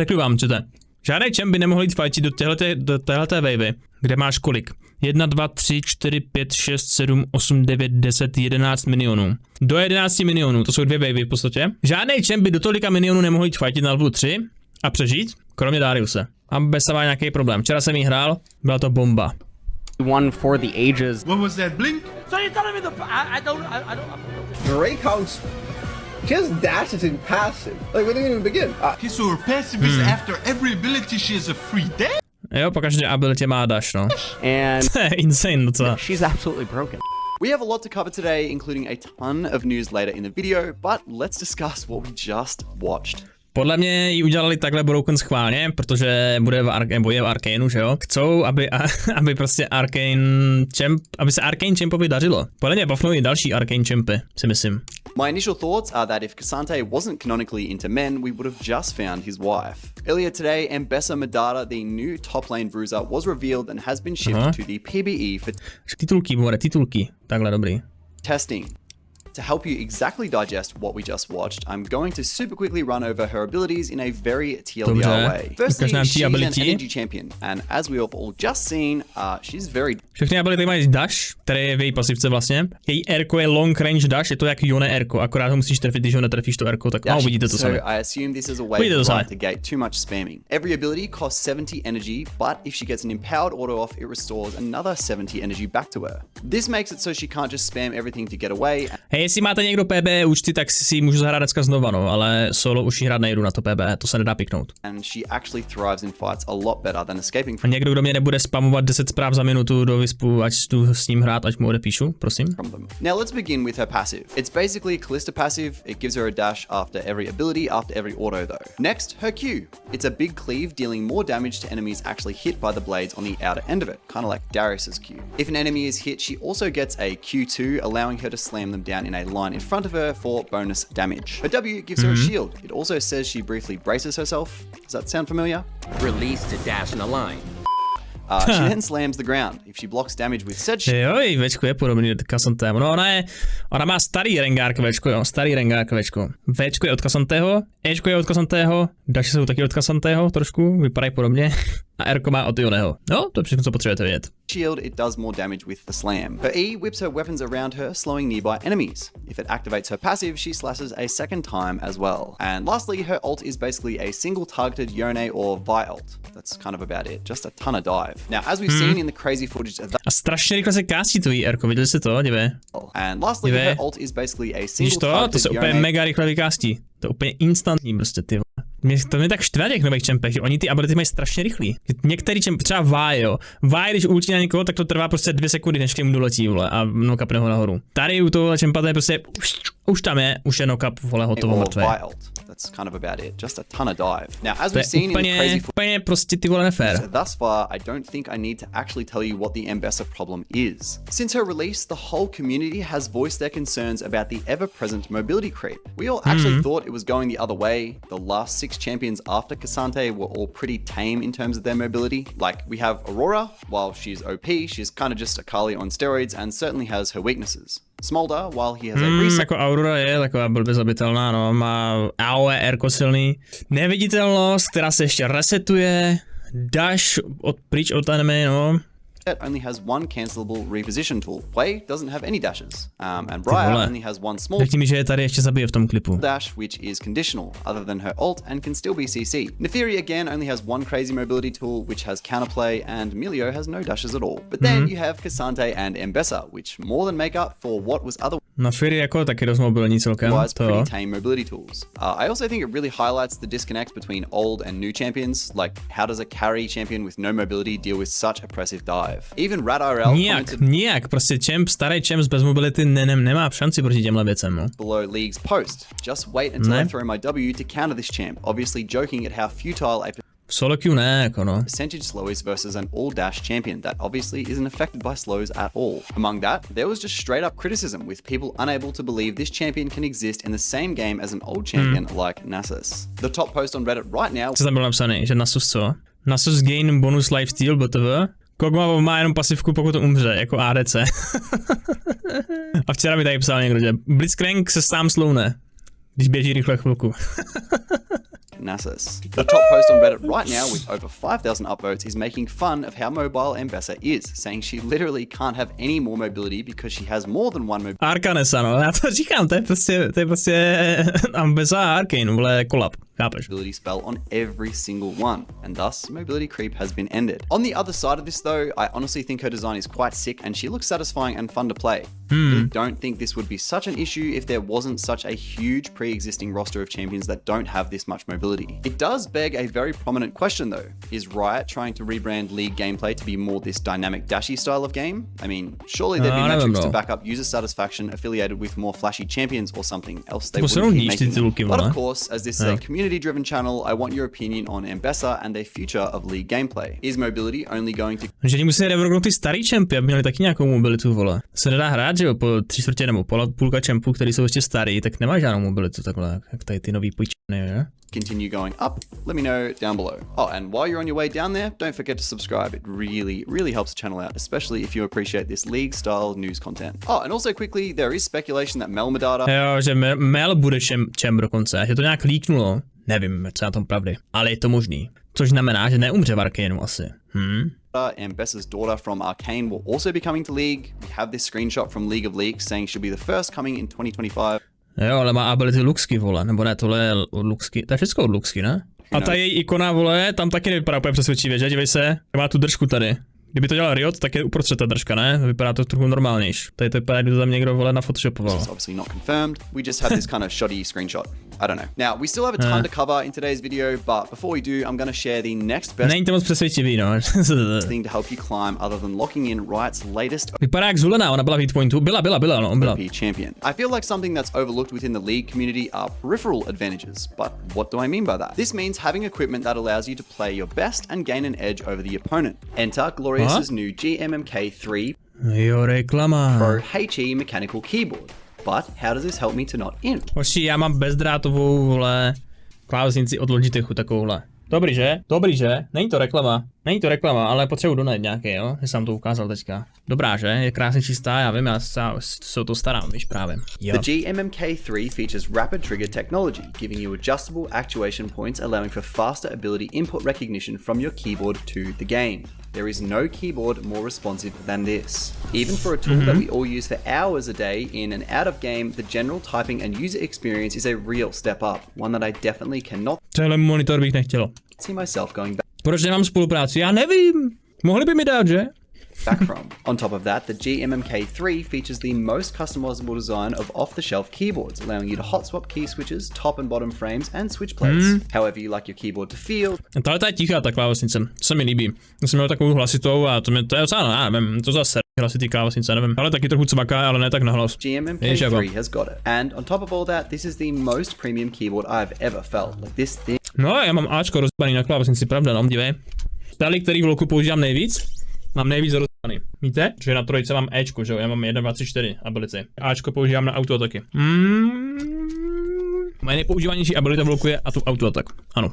Řeknu vám, čete. Žádný čem by nemohl jít fajtit do téhleté wavy, kde máš kolik? 1, 2, 3, 4, 5, 6, 7, 8, 9, 10, 11 minionů. Do 11 milionů, to jsou 2 wavy v podstatě. Žádný čem by do tolika milionů nemohl jít fajtit na levelu 3 a přežít, kromě Dariuse. Ambessa má nějaký problém. Včera jsem jí hrál, byla to bomba. One for the ages. What was that blink? So you're telling me I don't. Draco's just dashes in passive. Like we didn't even begin. Okay, so her passive is after every ability she has a free dash? Jo, po každé abilitě má dash, no. And To je insane docela. she's absolutely broken. We have a lot to cover today, including a ton of news later in the video, but let's discuss what we just watched. Podle mě ji udělali takhle Broken schválně, protože bude v Arcaneu, že jo? Chcou, aby prostě aby se Arcane Champovi dařilo. Podle mě buffnou i další Arcane Champy, si myslím. My initial thoughts are that if Cassante wasn't canonically into men, we would have just found his wife. Earlier today, Ambessa Broken, the new top lane bruiser, was revealed and has been shipped to the PBE for Titulky, takhle dobrý. testing. To help you exactly digest what we just watched, I'm going to super quickly run over her abilities in a very TLDR way. Firstly, she's an energy champion, and as we have all just seen, she's very... Všechny ability mají dash, který je v její pasivce vlastně. Její Rko je long range dash, je to jak Yone Rko, akorát ho musíš trefit, když ho netrefíš to Rko, tak uvidíte to sami. So I assume this is a way to gate too much spamming. Every ability costs 70 energy, but if she gets an empowered auto off, it restores another 70 energy back to her. This makes it so she can't just spam everything to get away. Jestli máte někdo PB účty, tak si můžu zahrát dneska znova, no, ale solo už jí hrát nejdu na to PB, to se nedá piknout. And she actually thrives in fights a lot better than escaping from. A někdo, kdo mě nebude spamovat 10 zpráv za minutu do Vispu, ať tu s ním hrát, ať mu odepíšu, prosím. Now let's begin with her passive. It's basically Callista passive. It gives her a dash after every ability, after every auto though. Next, her Q. It's a big cleave dealing more damage to enemies actually hit by the blades on the outer end of it, kind of like Darius's Q. If an enemy is hit, she also gets a Q2, allowing her to slam them down in a line in front of her for bonus damage. Her W gives her a shield. It also says she briefly braces herself. Does that sound familiar? Release to dash in a line. She then slams the ground. If she blocks damage with said shield... Jo, i Včko je podobný od Cassanteho. No ona má starý Rengar Včko, jo, starý Rengar Včko. Včko je od Cassanteho, Ečko je od Cassanteho, Dash jsou taky od Cassanteho trošku, vypadají podobně. A Rko má od Ioneho. No, to je všechno, co potřebujete vědět. Shield, it does more damage with the slam. Her E whips her weapons around her, slowing nearby enemies. If it activates her passive, she slashes a second time as well. And lastly, her ult is basically a single targeted Yone or Vi ult. That's kind of about it. Just a ton of dive. Now, as we've seen in the crazy footage of that... A strašně rychle se kástí to jí Rko, viděli jste to? Dívej. And lastly, her ult is basically a single targeted to se úplně mega rychle vykástí. To je úplně instantní prostě, ty. To mě tak štve těch nových čempech, že oni ty ability mají strašně rychlý. Některý čemp, třeba Vi, jo. Vi, když ultí na někoho, tak to trvá prostě 2 sekundy, než k němu doletí, vole, a knockupne ho nahoru. Tady u tohohle čempa to je prostě, už tam je, už je knockup, vole, hotovo, mrtvé. That's kind of about it. Just a ton of dive. Now, as we've seen in the crazy úplně prostě ty vole nefér. Thus far, I don't think I need to actually tell you what the Ambessa problem is. Since her release, the whole community has voiced their concerns about the ever-present mobility creep. We all actually thought it was going the other way. The last 6 champions after Cassante were all pretty tame in terms of their mobility. Like, we have Aurora. While she's OP, she's kind of just a Kali on steroids and certainly has her weaknesses. Smolder, while he has a reset... Jako Aurora je taková blbě zabitelná, no, má AOE, Rko silný, neviditelnost, která se ještě resetuje, dash pryč od enemy, no. Only has one cancelable reposition tool. Play doesn't have any dashes. And Briar only has one small dash, which is conditional, other than her ult, and can still be CC. Neferi again only has one crazy mobility tool, which has counterplay, and Milio has no dashes at all. But then you have Cassante and Ambessa, which more than make up for what was otherwise Neferi jako taky dost mobilní celkem. Pretty tame mobility tools. I also think it really highlights the disconnect between old and new champions. Like, how does a carry champion with no mobility deal with such oppressive dive? Even RadRL Nijak, prostě starý champ bez mobility nemá šanci proti těmhle věcem, no. Below League's post. Just wait until I throw my W to counter this champ, obviously joking at how futile a solo queue ne, jako no. Percentage slow is versus an all-dash champion that obviously isn't affected by slows at all. Among that, there was just straight up criticism with people unable to believe this champion can exist in the same game as an old champion like Nasus. The top post on Reddit right now... Co tam bylo napsaný, že Nasus co? Nasus gain bonus lifesteal, btv? Kogma má jenom pasivku, pokud to umře, jako ADC. A včera mi tady psal někdo, že Blitzcrank se sám sloune, když běží rychle chvilku. Nasus. The top post on Reddit right now with over 5,000 upvotes is making fun of how mobile Ambessa is, saying she literally can't have any more mobility because she has more than one Arkanesa, no, já to říkám, to je prostě Ambessa a Arcane, vole, kolab, chápeš? mobility spell on every single one, and thus mobility creep has been ended. On the other side of this though, I honestly think her design is quite sick and she looks satisfying and fun to play. I really don't think this would be such an issue if there wasn't such a huge pre-existing roster of champions that don't have this much mobility. It does beg a very prominent question though. Is Riot trying to rebrand League gameplay to be more this dynamic dashy style of game? I mean, surely there'd be metrics to back up user satisfaction affiliated with more flashy champions or something else they wouldn't be making them. But of course, as this is a community-driven channel, I want your opinion on Ambessa and the future of League gameplay. Is mobility only going to... Že oni musí reworknout ty starý čempy, aby měli taky nějakou mobilitu, vole. Se nedá hrát, že jo, po 3/4 nebo půlka čempů, který jsou ještě starý, tak nemá žádnou mobilitu takhle, jak tady ty nový půjčeny, že? Continue going up, let me know down below. Oh, and while you're on your way down there, don't forget to subscribe. It really helps the channel out, especially if you appreciate this league style news content. Oh, and also quickly, there is speculation that Mel Medada... Jo, že Mel bude čem dokonce, že to nějak líknulo. Nevím, co je na tom pravdy, ale je to možný. Což znamená, že neumře v Arcaneu asi. Ambessa's daughter from Arcane will also be coming to League. We have this screenshot from League of Leaks saying she'll be the first coming in 2025. Jo, ale má ability Luxky, vole, nebo ne, tohle je od Luxky, to je všechno od Luxky, ne? A ta její ikona, vole, tam taky nevypadá úplně přesvědčivě, že? Dívej se, má tu držku tady. Kdyby to dělal Riot, tak je uprostřed ta držka, ne? Vypadá to trochu normálnější. Tady to vypadá, kdyby to tam někdo, vole, nafotoshopoval. It's obviously not confirmed. We just have this kind of shoddy screenshot. I don't know. Now, we still have a ton to cover in today's video, but before we do, I'm going to share the next best Není to moc přesvědčivý, no. thing to help you climb other than locking in Riot's latest Vypadá jak Zulena, ona byla v hitpointu. Byla, no, byla. OP champion. I feel like something that's overlooked within the League community are peripheral advantages, but what do I mean by that? This means having equipment that allows you to play your best and gain an edge over the opponent. Enter Glorious's new GMMK3 Jo, reklama. Pro HE mechanical keyboard. But how does this help me to not in? Hoši, já mám bezdrátovou, vole, klávesnici od Logitechu takovouhle. Dobrý, že? Není to reklama, ale potřebuji donat nějaký, jo? Že jsem to ukázal teďka. Dobrá, že? Je krásně čistá, já vím, já se o to starám, víš právě. Jo. The GMMK3 features rapid trigger technology, giving you adjustable actuation points allowing for faster ability input recognition from your keyboard to the game. There is no keyboard more responsive than this. Even for a tool that we all use for hours a day in and out of game, the general typing and user experience is a real step up, one that I definitely cannot Tohle monitor bych nechtěl. see myself going Proč nemám spolupráci? Já nevím. Mohli by mi dát, že? back from. On top of that, the GMMK3 features the most customizable design of off-the-shelf keyboards, allowing you to hot swap key switches, top and bottom frames, and switch plates. However you like your keyboard to feel. Tahle ta je tichá, ta klávesnice. To se mi líbí. Já jsem měl takovou hlasitou a to je docela, já nevím, to zase hlasitý klávesnice, nevím. Ale taky trochu cvaká, ale ne tak nahlas. GMMK3 has got it. And on top of all that, this is the most premium keyboard I've ever felt. Like this thing. No, já mám Ačko rozbaný na klávesnici, pravda, no, dívej. Tady, který v lolku používám nejvíc, mám nejvíc rozbaný. Víte? Že na trojce mám Ečko, že jo, já mám 1, 2, 3, 4 ability. Ačko používám na autoataky. Moje nejpoužívanější abilita v lolku je autoatak, ano.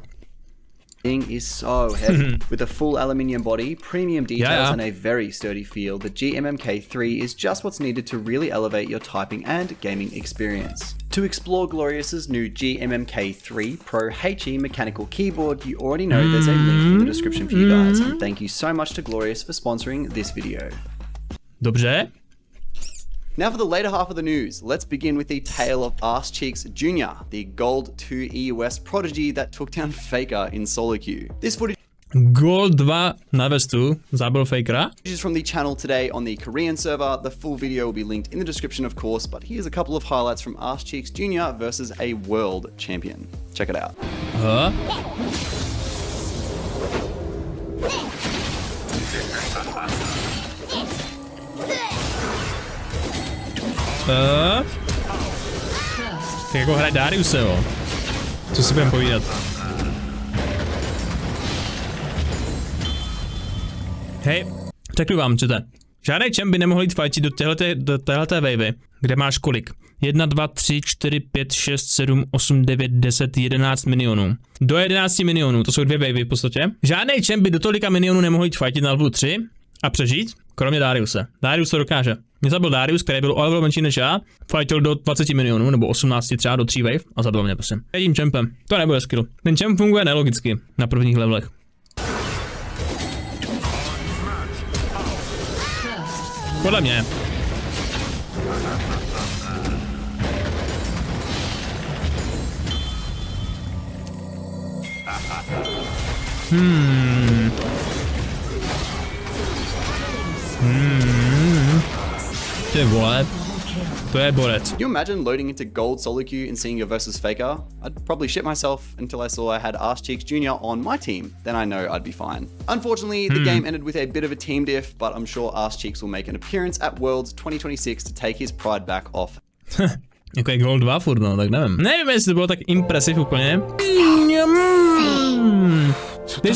Thing is so heavy. With a full aluminium body, premium details, and a very sturdy feel, the GMMK3 is just what's needed to really elevate your typing and gaming experience. To explore Glorious's new GMMK3 Pro HE mechanical keyboard, you already know there's a link in the description for you guys, and thank you so much to Glorious for sponsoring this video. Dobře. Now for the later half of the news, let's begin with the tale of Arse Cheeks Jr., the Gold 2 EUS prodigy that took down Faker in solo queue. This footage Gold 2 na vestu, zabil Fakera. is from the channel today on the Korean server. The full video will be linked in the description, of course, but here's a couple of highlights from Arse Cheeks Jr. versus a world champion. Check it out. Tak jako hraje Dariuse, jo. Co si budeme povídat? Hej, řeknu vám, čete. Žádný čem by nemohl jít fajčit do téhleté wavy, kde máš kolik? 1, 2, 3, 4, 5, 6, 7, 8, 9, 10, 11 milionů. Do 11 milionů, to jsou 2 wavy v podstatě. Žádný čem by do tolika milionů nemohl jít fajtit na level 3 a přežít, kromě Dariuse. Darius to dokáže. Mě zabil Darius, který byl o level menší než já, fightil do 20 milionů, nebo 18 třeba do 3 wave a zabil mě prostě. Jedím čempem. To nebude skill. Ten čemp funguje nelogicky na prvních levelech. Podle mě. Ty vole. To je borec. Can you imagine loading into gold solo queue and seeing your versus faker? I'd probably shit myself until I saw I had Arse Cheeks Jr. on my team. Then I know I'd be fine. Unfortunately, the game ended with a bit of a team diff, but I'm sure Arse Cheeks will make an appearance at Worlds 2026 to take his pride back off. Jako je gold 2 furt, no, tak nevím. Nevím, jestli to bylo tak impresiv úplně. Ty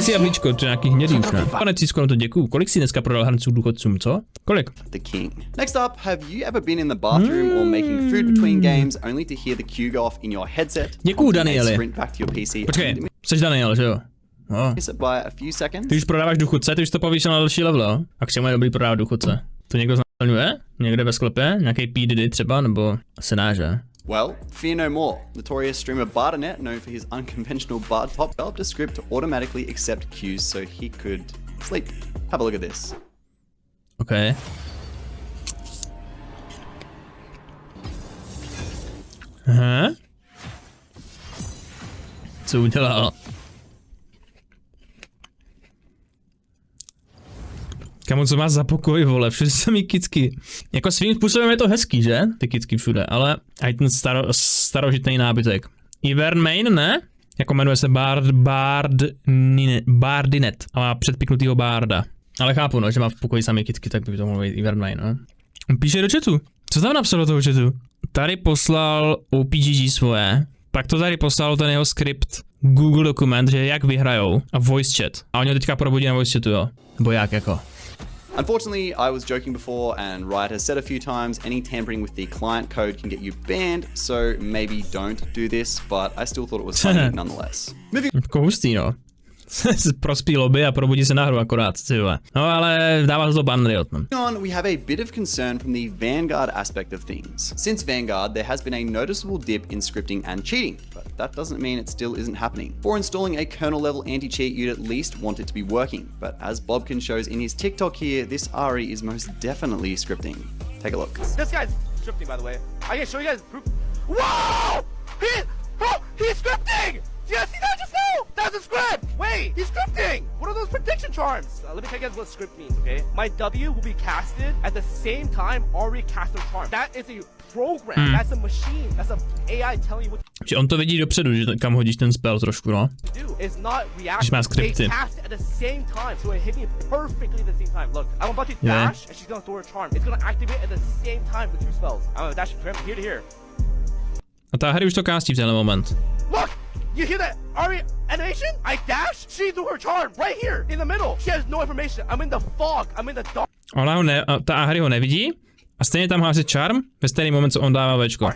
si jablíčko, to nějaký hnědý už, ne? Pane Cisco, no to děkuju. Kolik si dneska prodal hrnců důchodcům, co? Kolik? The king. Next up, have you ever been in the bathroom or making food between games only to hear the cue go off in your headset? Děkuju, Danieli. Sprint back to your PC. Počkej, jsi Daniel, že jo? Oh. Miss it by a few seconds. Ty už prodáváš důchodce, ty už to povýšil na další level, jo? A k čemu je dobrý prodávat důchodce? To někdo znamenuje? Někde ve sklepě? Nějaký P. Diddy třeba? Nebo asi ne, že? Well, fear no more. Notorious streamer Bardanet, known for his unconventional bard pop, developed a script to automatically accept cues so he could sleep. Have a look at this. Okay. Aha. Co udělal? Kamu, co má za pokoj, vole, všude jsou mi kicky. Jako svým způsobem je to hezký, že? Ty kicky všude, ale i ten starožitný nábytek. Ivern ne? Jako jmenuje se Bardinet a má předpiknutýho Barda. Ale chápu, no, že má v pokoji samý kitky, tak by to mohlo být Ivern no. Píše do chatu. Co tam napsal do toho chatu? Tady poslal OPGG svoje, pak to tady poslal ten jeho skript Google dokument, že jak vyhrajou a voice chat. A oni ho teďka probudí na voice chatu, jo? Nebo jak jako? Unfortunately, I was joking before, and Riot has said a few times any tampering with the client code can get you banned, so maybe don't do this, but I still thought it was funny nonetheless. Jako hustý, no. Prospí lobby a probudí se na hru akorát, tyhle. No ale dává to ban Riot. On, we have a bit of concern from the Vanguard aspect of things. Since Vanguard, there has been a noticeable dip in scripting and cheating, but that doesn't mean it still isn't happening. For installing a kernel level anti-cheat, you'd at least want it to be working, but as Bobkin shows in his TikTok here, this RE is most definitely scripting. Take a look. This guy's scripting, by the way. I can show you guys proof. Whoa! He's scripting! Did you guys see that just now? That's a script! Wait, he's scripting! What are those prediction charms? Let me tell you guys what script means, okay? My W will be casted at the same time already cast a charm. That is a program. That's a machine. That's a AI telling you what že on to vidí dopředu, že kam hodíš ten spell trošku, no. to do. It's not Když má reaction. They skripty. cast it at the same time, so it hit me perfectly at the same time. Look, I'm about to dash, and she's gonna throw her charm. It's gonna activate at the same time with two spells. I'm gonna dash from here to here. A ta hry už to kástí v tenhle moment. Look! You hear that Ari animation? I dash, she threw her charm right here in the middle. She has no information. I'm in the fog. I'm in the dark. Ona ho ne, ta hry ho nevidí a stejně tam hází charm ve stejný moment, co on dává večko.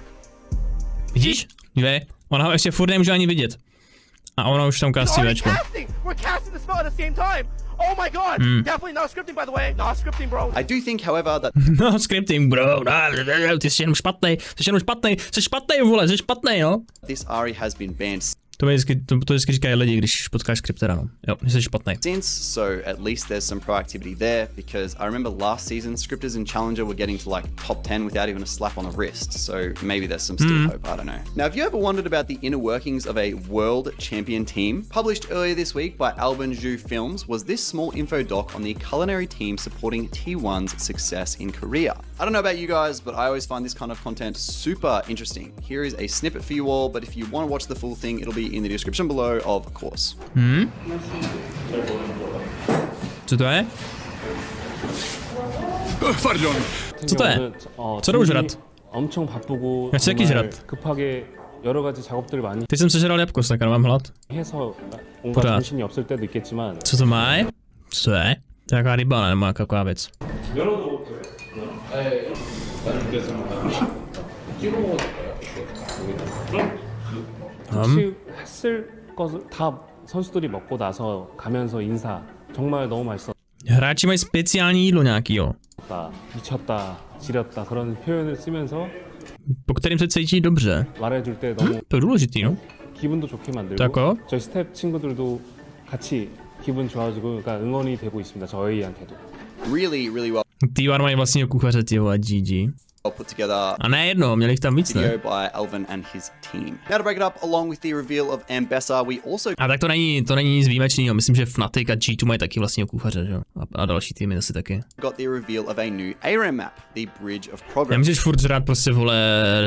Vidíš? Dívej, ona ho ještě furt nemůže ani vidět. A ona už tam kastí večko. We're casting the spell at the same time. Oh my god! Definitely not scripting, by the way. Not scripting, bro. I do think, however, that No, scripting, bro. Ty jsi jenom špatnej, jsi špatnej, vole, jsi špatnej, no. this RE has been banned To vždycky říkají lidi, když potkáš skriptera, no. Jo, jsi špatnej. since, so at least there's some proactivity there, because I remember last season scripters in Challenger were getting to like top 10 without even a slap on the wrist, so maybe there's some still hope, I don't know. Now, have you ever wondered about the inner workings of a world champion team? Published earlier this week by Alban Zhu Films was this small info doc on the culinary team supporting T1's success in Korea. I don't know about you guys, but I always find this kind of content super interesting. Here is a snippet for you all, but if you want to watch the full thing, it'll be in the description below, of course. Co to je? Pardon. Co to je? Co jdou žrat? 엄청 바쁘고 야, 새끼 정말 지랄. 급하게 여러 가지 작업들을 많이 Teď jsem sežral jabko, sakra, mám hlad. 해서 뭔가 보라. 정신이 없을 때도 있겠지만 Co to má? Co to je? To je jaká ryba, nebo jaká věc. 혹시 했을 것을 다 선수들이 먹고 나서 가면서 인사 정말 너무 맛있어. Hráči mají speciální jídlo nějaký, jo. 미쳤다, 지렸다 그런 표현을 쓰면서 Po kterým se cítí dobře. 말해줄 때 너무 To je důležitý, no. 기분도 좋게 만들고 d'accord. 저희 스텝 친구들도 같이 기분 좋아지고 그러니까 응원이 되고 있습니다. 저희한테도. Really, really well T1 mají vlastního kuchaře, tyjo, a GG. put together. A ne jedno, měli jich tam víc, ne? Video by Alvin and his team. Now to break it up, along with the reveal of Ambessa, we also A tak to není nic výjimečného, myslím, že Fnatic a G2 mají taky vlastního kuchaře, že jo? A další týmy asi taky. got the reveal of a new ARAM map, the Bridge of Progress. Nemůžeš furt žrát prostě, vole,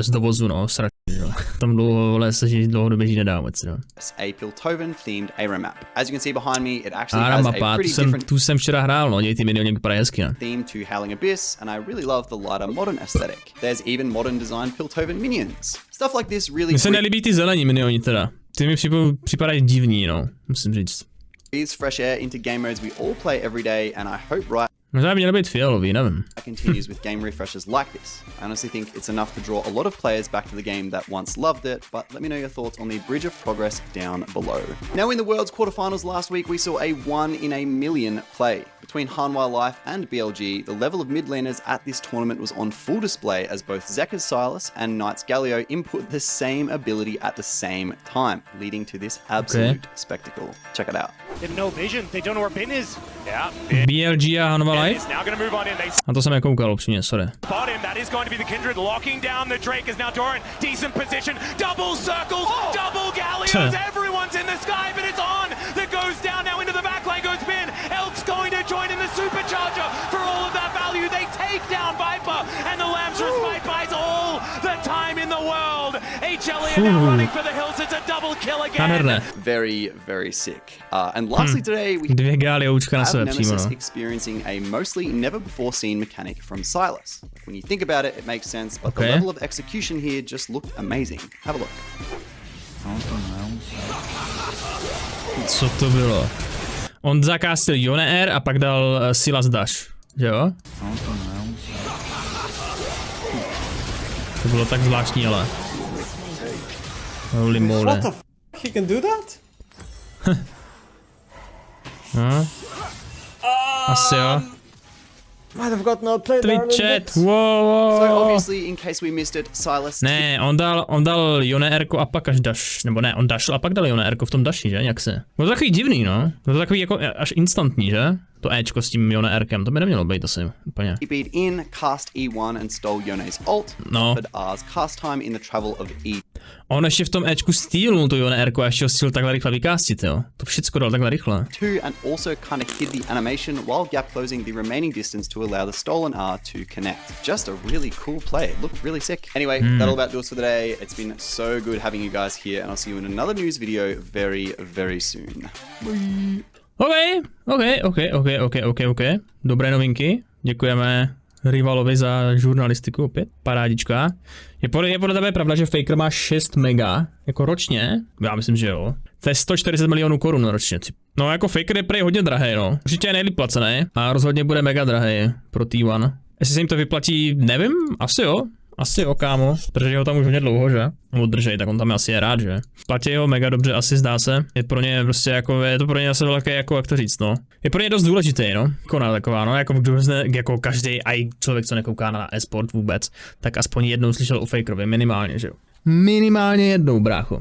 z dovozu, no, srač, jo. Tam dlouho, vole, se dlouhodobě žít nedá moc, jo. A Piltover-themed ARAM map. As you can see behind me, it actually ARAM has a mapa, pretty different tu jsem včera hrál, no, děj ty miniony vypadají hezky, ne? theme to Howling Abyss, and I really love the lighter modern aesthetic. There's even modern designed Piltover minions. Stuff like this really Mně se nelíbí ty zelení minioni teda. Ty mi připadají divní, no, musím říct. breathes fresh air into game modes we all play every day, and I hope Riot Možná by měl být fialový, nevím. continues with game refreshes like this. I honestly think it's enough to draw a lot of players back to the game that once loved it, but let me know your thoughts on the Bridge of Progress down below. Now in the World's quarterfinals last week, we saw a 1 in a million play. Between Hanwha Life and BLG, the level of mid laners at this tournament was on full display as both Zeka's Silas and Knight's Galio input the same ability at the same time, leading to this absolute spectacle. Check it out. They have no vision. They don't know where Bin is. Yeah. BLG a Hanwha Life? Is now going to move on in. They A to jsem nekoukal upřímně, sorry. spot him. That is going to be the Kindred locking down the Drake. Is now Doran. Decent position. Double circles. Double Gallios. Everyone's in the sky, but it's on. That goes down now into the back lane. Goes Bin. Elk's going to join in the supercharger for all of that value. They take down Viper, and the Lambs respite buys all the time in the world. HLE are now running for the hills. It's a double kill again. Nádherné. Very, very sick. And lastly today, we Dvě Galioučka na have sebe přímo, Nemesis no. experiencing a mostly never before seen mechanic from Silas. When you think about it, it makes sense, but the Okay. level of execution here just looked amazing. Have a look. Co to bylo? On zakástil Yone R a pak dal Silas Dash, že jo? To bylo tak zvláštní, ale. Holy moly. What the f***? He can do that? No. Asi jo. Might have gotten outplayed there a little Twitchet, bit. wow, wow, So wow. obviously, in case we missed it, Silas Ne, on dal Yone R-ko a pak až dash, nebo ne, on dashil a pak dal Yone R-ko v tom dashi, že, jak se. Bylo to takový divný, no. Bylo to takový jako až instantní, že? To Ečko s tím Yone R-kem, to by nemělo být asi úplně. beat in, cast E1 and stole Yone's ult, No. but R's cast time in the travel of E. On ještě v tom Ečku stýlnul to Yone R-ko a ještě ho stihl takhle rychle vykástit, jo. To všecko dal takhle rychle. 2 and also kind of hid the animation while gap closing the remaining distance to allow the stolen R to connect. Just a really cool play. It looked really sick. Anyway, that'll about do us for today. It's been so good having you guys here, and I'll see you in another news video very, very soon. OK. Dobré novinky. Děkujeme Rivalovi za žurnalistiku opět. Parádička. Je podle tebe pravda, že Faker má 6 mega jako ročně? Já myslím, že jo. To je 140 milionů korun ročně. No jako Faker je prej hodně drahý, no. Určitě je nejlíp placený a rozhodně bude mega drahý pro T1. Jestli se jim to vyplatí, nevím, asi jo, kámo. Drží ho tam už hodně dlouho, že? Nebo držej, tak on tam asi je rád, že? Platí ho mega dobře, asi zdá se. Je pro ně prostě jako, je to pro ně asi velké, jako jak to říct, no. Je pro ně dost důležitý, no. Kona taková, no, jako každý i člověk, co nekouká na e-sport vůbec, tak aspoň jednou slyšel o Fakerovi, minimálně, že jo. Minimálně jednou, brácho.